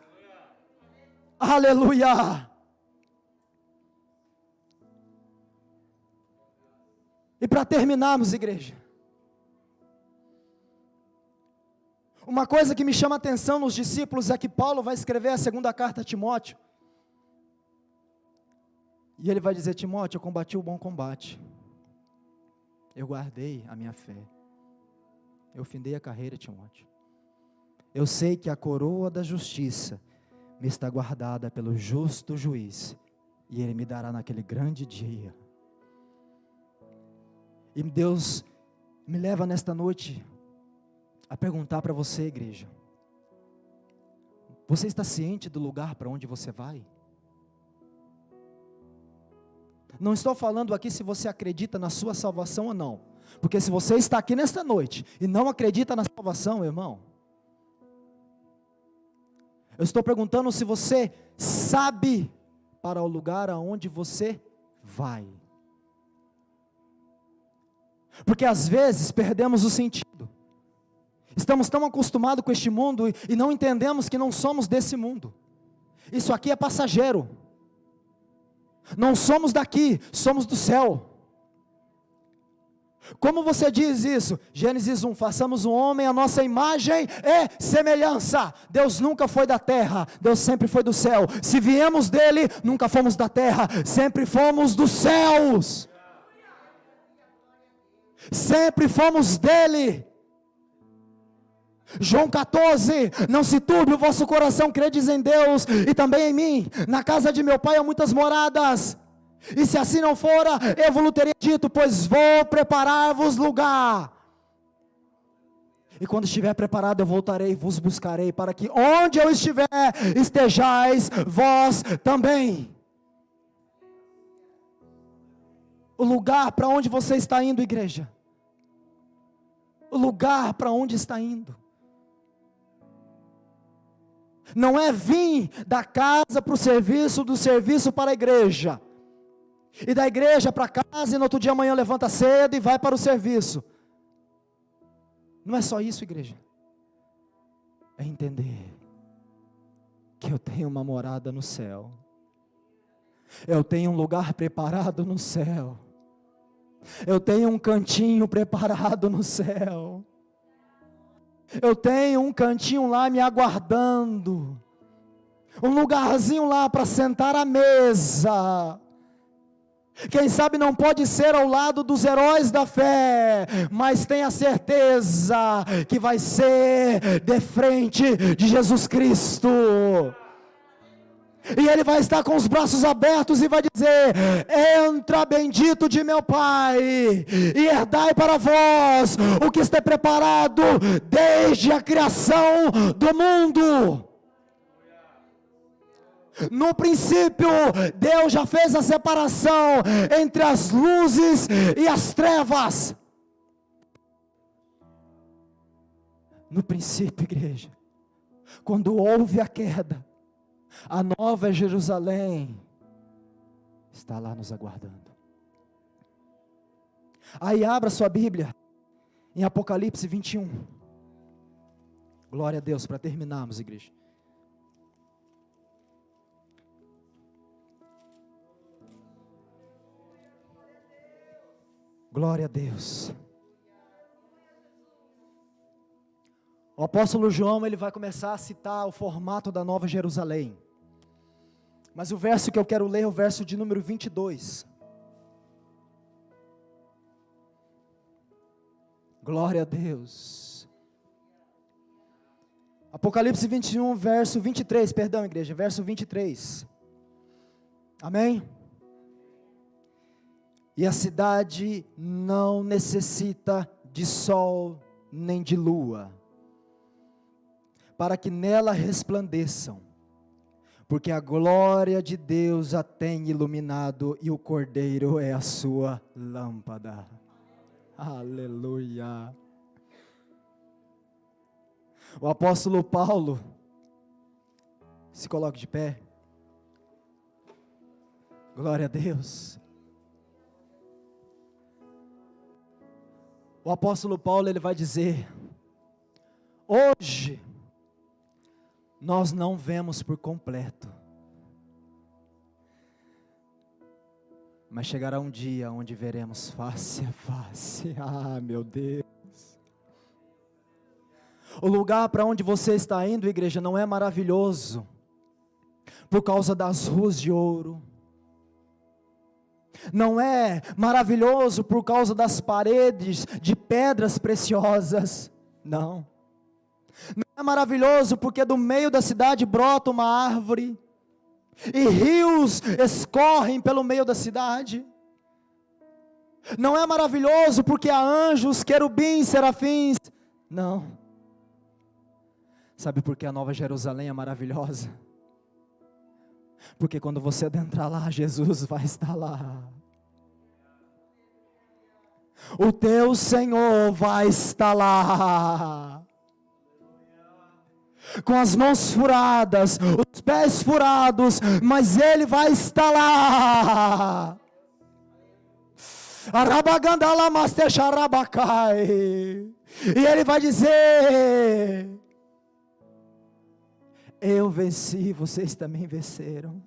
Speaker 1: aleluia. E para terminarmos, igreja, uma coisa que me chama a atenção nos discípulos é que Paulo vai escrever a segunda carta a Timóteo, e ele vai dizer, Timóteo, eu combati o bom combate, eu guardei a minha fé, eu findei a carreira, Timóteo, eu sei que a coroa da justiça me está guardada pelo justo juiz, e ele me dará naquele grande dia. E Deus me leva nesta noite a perguntar para você, igreja, você está ciente do lugar para onde você vai? Não estou falando aqui se você acredita na sua salvação ou não, porque se você está aqui nesta noite e não acredita na salvação, irmão, eu estou perguntando se você sabe para o lugar aonde você vai. Porque às vezes perdemos o sentido, estamos tão acostumados com este mundo e não entendemos que não somos desse mundo. Isso aqui é passageiro, não somos daqui, somos do céu. Como você diz isso? Gênesis 1, façamos o homem a nossa imagem e semelhança. Deus nunca foi da terra, Deus sempre foi do céu. Se viemos dele, nunca fomos da terra, sempre fomos dos céus. Sempre fomos dele. João 14, não se turbe o vosso coração, credes em Deus e também em mim. Na casa de meu pai há muitas moradas. E se assim não fora, eu vos teria dito, pois vou preparar-vos lugar. E quando estiver preparado, eu voltarei e vos buscarei, para que onde eu estiver, estejais vós também. O lugar para onde você está indo, igreja. O lugar para onde está indo. Não é vir da casa para o serviço, do serviço para a igreja. E da igreja para casa, e no outro dia amanhã levanta cedo e vai para o serviço. Não é só isso, igreja. É entender que eu tenho uma morada no céu. Eu tenho um lugar preparado no céu. Eu tenho um cantinho preparado no céu. Eu tenho um cantinho lá me aguardando. Um lugarzinho lá para sentar à mesa. Quem sabe não pode ser ao lado dos heróis da fé, mas tenha certeza que vai ser de frente de Jesus Cristo. E Ele vai estar com os braços abertos e vai dizer: entra bendito de meu Pai, e herdai para vós o que está preparado desde a criação do mundo. No princípio, Deus já fez a separação entre as luzes e as trevas. No princípio, igreja, quando houve a queda, a nova Jerusalém está lá nos aguardando. Aí abra sua Bíblia em Apocalipse 21. Glória a Deus, para terminarmos, igreja. Glória a Deus. O apóstolo João, ele vai começar a citar o formato da Nova Jerusalém. Mas o verso que eu quero ler é o verso de número 22. Glória a Deus. Apocalipse 21, verso 23, perdão, igreja, verso 23. Amém? E a cidade não necessita de sol nem de lua, para que nela resplandeçam, porque a glória de Deus a tem iluminado, e o Cordeiro é a sua lâmpada. Aleluia. O apóstolo Paulo, se coloque de pé. Glória a Deus. O apóstolo Paulo, ele vai dizer: hoje nós não vemos por completo, mas chegará um dia onde veremos face a face. Ah, meu Deus. O lugar para onde você está indo, igreja, não é maravilhoso por causa das ruas de ouro. Não é maravilhoso por causa das paredes de pedras preciosas. Não. Não é maravilhoso porque do meio da cidade brota uma árvore e rios escorrem pelo meio da cidade. Não é maravilhoso porque há anjos, querubins, serafins. Não. Sabe por que a Nova Jerusalém é maravilhosa? Porque quando você adentrar lá, Jesus vai estar lá. O teu Senhor vai estar lá. Com as mãos furadas, os pés furados, mas Ele vai estar lá. E Ele vai dizer: eu venci, vocês também venceram.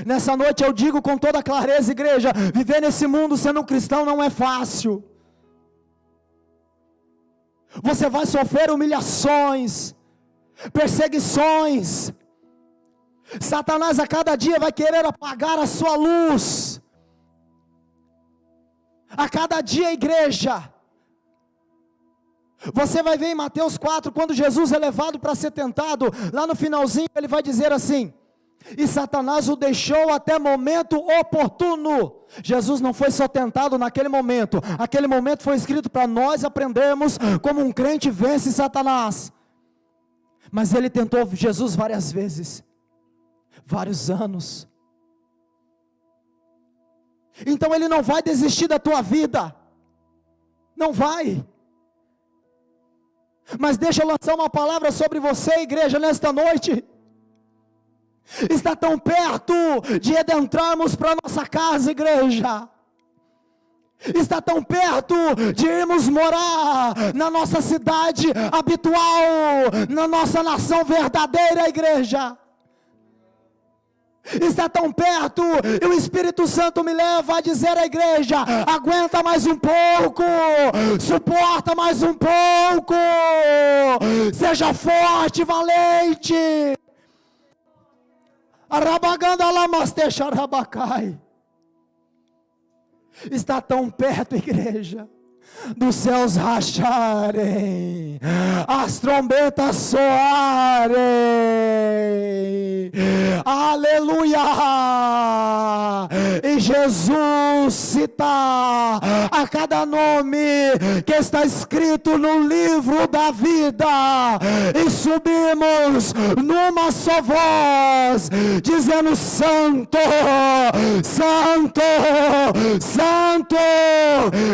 Speaker 1: Nessa noite eu digo com toda clareza, igreja, viver nesse mundo sendo um cristão não é fácil. Você vai sofrer humilhações, perseguições. Satanás a cada dia vai querer apagar a sua luz. A cada dia, igreja. Você vai ver em Mateus 4, quando Jesus é levado para ser tentado, lá no finalzinho ele vai dizer assim: e Satanás o deixou até momento oportuno. Jesus não foi só tentado naquele momento, aquele momento foi escrito para nós aprendermos como um crente vence Satanás. Mas ele tentou Jesus várias vezes, vários anos. Então ele não vai desistir da tua vida, não vai. Mas deixa eu lançar uma palavra sobre você, igreja, nesta noite. Está tão perto de adentrarmos para nossa casa, igreja. Está tão perto de irmos morar na nossa cidade habitual, na nossa nação verdadeira, igreja. Está tão perto, e o Espírito Santo me leva a dizer à igreja: aguenta mais um pouco, suporta mais um pouco, seja forte, valente. Arabaganda lamastecha arabacai. Está tão perto, igreja, dos céus racharem, as trombetas soarem, aleluia, e Jesus citar a cada nome que está escrito no livro da vida, e subimos numa só voz, dizendo: Santo, Santo, Santo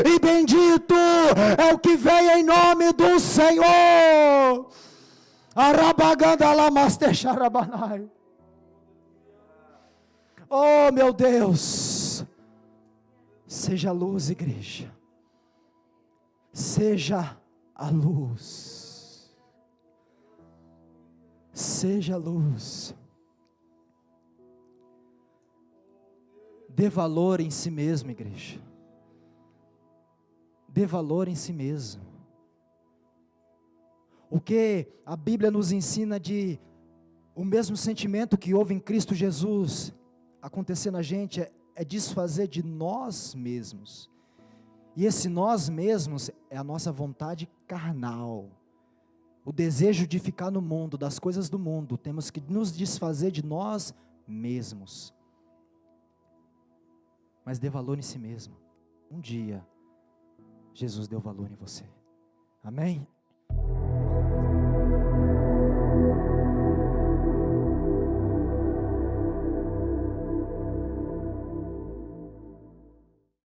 Speaker 1: e bendito é o que vem em nome do Senhor. Arabaganda lamastecharabanai. Oh meu Deus, seja a luz, igreja, seja a luz, seja a luz. Dê valor em si mesmo, igreja. Dê valor em si mesmo. O que a Bíblia nos ensina de o mesmo sentimento que houve em Cristo Jesus acontecer na gente é desfazer de nós mesmos. E esse nós mesmos é a nossa vontade carnal. O desejo de ficar no mundo, das coisas do mundo. Temos que nos desfazer de nós mesmos. Mas dê valor em si mesmo. Um dia Jesus deu valor em você. Amém?